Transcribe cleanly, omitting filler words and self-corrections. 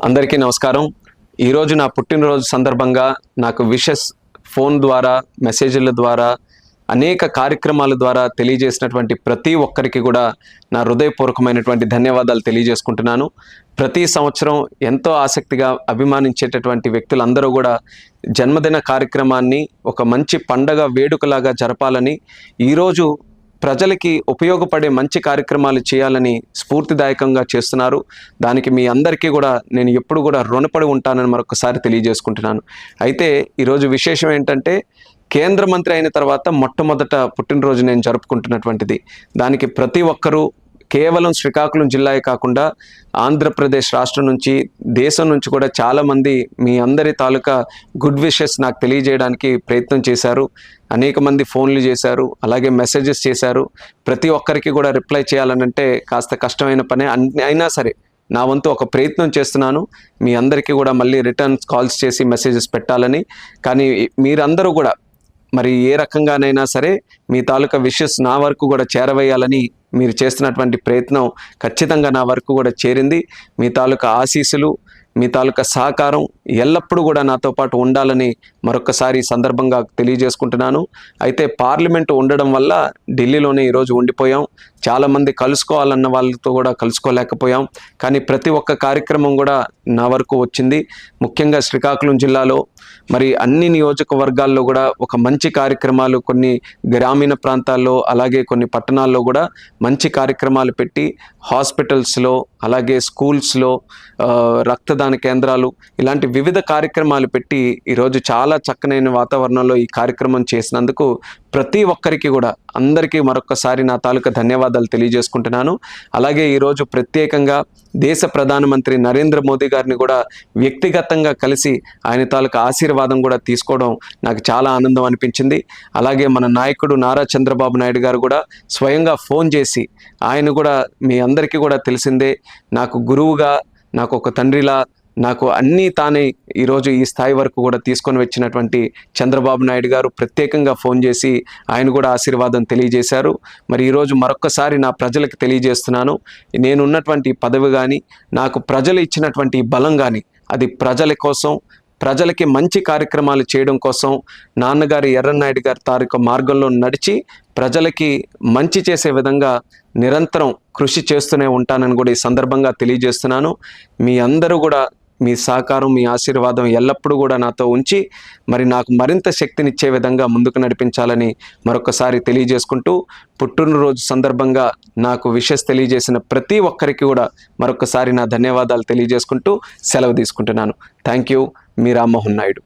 అందరికీ నమస్కారం. ఈరోజు నా పుట్టినరోజు సందర్భంగా నాకు విషెస్ ఫోన్ ద్వారా, మెసేజ్ల ద్వారా, అనేక కార్యక్రమాల ద్వారా తెలియజేసినటువంటి ప్రతి ఒక్కరికి కూడా నా హృదయపూర్వకమైనటువంటి ధన్యవాదాలు తెలియజేసుకుంటున్నాను. ప్రతి సంవత్సరం ఎంతో ఆసక్తిగా అభిమానించేటటువంటి వ్యక్తులందరూ కూడా జన్మదిన కార్యక్రమాన్ని ఒక మంచి పండగ వేడుకలాగా జరపాలని, ఈరోజు ప్రజలకి ఉపయోగపడే మంచి కార్యక్రమాలు చేయాలని స్ఫూర్తిదాయకంగా చేస్తున్నారు. దానికి మీ అందరికీ కూడా నేను ఎప్పుడు కూడా రుణపడి ఉంటానని మరొకసారి తెలియజేసుకుంటున్నాను. అయితే ఈరోజు విశేషం ఏంటంటే, కేంద్ర మంత్రి అయిన తర్వాత మొట్టమొదట పుట్టినరోజు నేను జరుపుకుంటున్నటువంటిది. దానికి ప్రతి ఒక్కరూ కేవలం శ్రీకాకుళం జిల్లాయే కాకుండా ఆంధ్రప్రదేశ్ రాష్ట్రం నుంచి, దేశం నుంచి కూడా చాలామంది మీ అందరి తాలూకా గుడ్ విషెస్ నాకు తెలియజేయడానికి ప్రయత్నం చేశారు. అనేక మంది ఫోన్లు చేశారు, అలాగే మెసేజెస్ చేశారు. ప్రతి ఒక్కరికి కూడా రిప్లై చేయాలనంటే కాస్త కష్టమైన పనే. అయినా సరే నా వంతు ఒక ప్రయత్నం చేస్తున్నాను, మీ అందరికీ కూడా మళ్ళీ రిటర్న్ కాల్స్ చేసి మెసేజెస్ పెట్టాలని. కానీ మీరందరూ కూడా మరి ఏ రకంగానైనా సరే మీ తాలూకా విషెస్ నా వరకు కూడా చేరవేయాలని మీరు చేస్తున్నటువంటి ప్రయత్నం ఖచ్చితంగా నా వరకు కూడా చేరింది. మీ తాలూకా ఆశీస్సులు, మీ తాలూకా సహకారం ఎల్లప్పుడూ కూడా నాతో పాటు ఉండాలని మరొకసారి సందర్భంగా తెలియజేసుకుంటున్నాను. అయితే పార్లమెంటు ఉండడం వల్ల ఢిల్లీలోనే ఈరోజు ఉండిపోయాం. చాలామంది కలుసుకోవాలన్న వాళ్ళతో కూడా కలుసుకోలేకపోయాం. కానీ ప్రతి ఒక్క కార్యక్రమం కూడా నా వరకు వచ్చింది. ముఖ్యంగా శ్రీకాకుళం జిల్లాలో మరి అన్ని నియోజకవర్గాల్లో కూడా ఒక మంచి కార్యక్రమాలు, కొన్ని గ్రామీణ ప్రాంతాల్లో అలాగే కొన్ని పట్టణాల్లో కూడా మంచి కార్యక్రమాలు పెట్టి, హాస్పిటల్స్లో అలాగే స్కూల్స్లో రక్తదాన కేంద్రాలు, ఇలాంటి వివిధ కార్యక్రమాలు పెట్టి ఈరోజు చాలా చక్కనైన వాతావరణంలో ఈ కార్యక్రమం చేసినందుకు ప్రతి ఒక్కరికి కూడా అందరికీ మరొకసారి నా తాలూకా ధన్యవాదాలు తెలియజేసుకుంటున్నాను. అలాగే ఈరోజు ప్రత్యేకంగా దేశ ప్రధానమంత్రి నరేంద్ర మోదీ గారిని కూడా వ్యక్తిగతంగా కలిసి ఆయన తాలూకా ఆశీర్వాదం కూడా తీసుకోవడం నాకు చాలా ఆనందం అనిపించింది. అలాగే మన నాయకుడు నారా చంద్రబాబు నాయుడు గారు కూడా స్వయంగా ఫోన్ చేసి, ఆయన కూడా మీ అందరికీ కూడా తెలిసిందే, నాకు గురువుగా, నాకు ఒక తండ్రిలా, నాకు అన్నీ తానే ఈరోజు ఈ స్థాయి వరకు కూడా తీసుకొని వచ్చినటువంటి చంద్రబాబు నాయుడు గారు ప్రత్యేకంగా ఫోన్ చేసి ఆయన కూడా ఆశీర్వాదం తెలియజేశారు. మరి ఈరోజు మరొక్కసారి నా ప్రజలకు తెలియజేస్తున్నాను, నేనున్నటువంటి పదవి కానీ, నాకు ప్రజలు ఇచ్చినటువంటి బలం కానీ అది ప్రజల కోసం, ప్రజలకి మంచి కార్యక్రమాలు చేయడం కోసం, నాన్నగారి ఎర్రన్నాయుడు గారి తాలూకా మార్గంలో నడిచి ప్రజలకి మంచి చేసే విధంగా నిరంతరం కృషి చేస్తూనే ఉంటానని కూడా ఈ సందర్భంగా తెలియజేస్తున్నాను. మీ అందరూ కూడా మీ సహకారం, మీ ఆశీర్వాదం ఎల్లప్పుడూ కూడా నాతో ఉంచి మరి నాకు మరింత శక్తినిచ్చే విధంగా ముందుకు నడిపించాలని మరొకసారి తెలియజేసుకుంటూ, పుట్టినరోజు సందర్భంగా నాకు విషెస్ తెలియజేసిన ప్రతి ఒక్కరికి కూడా మరొకసారి నా ధన్యవాదాలు తెలియజేసుకుంటూ సెలవు తీసుకుంటున్నాను. Thank you. Me Rammohan Naidu.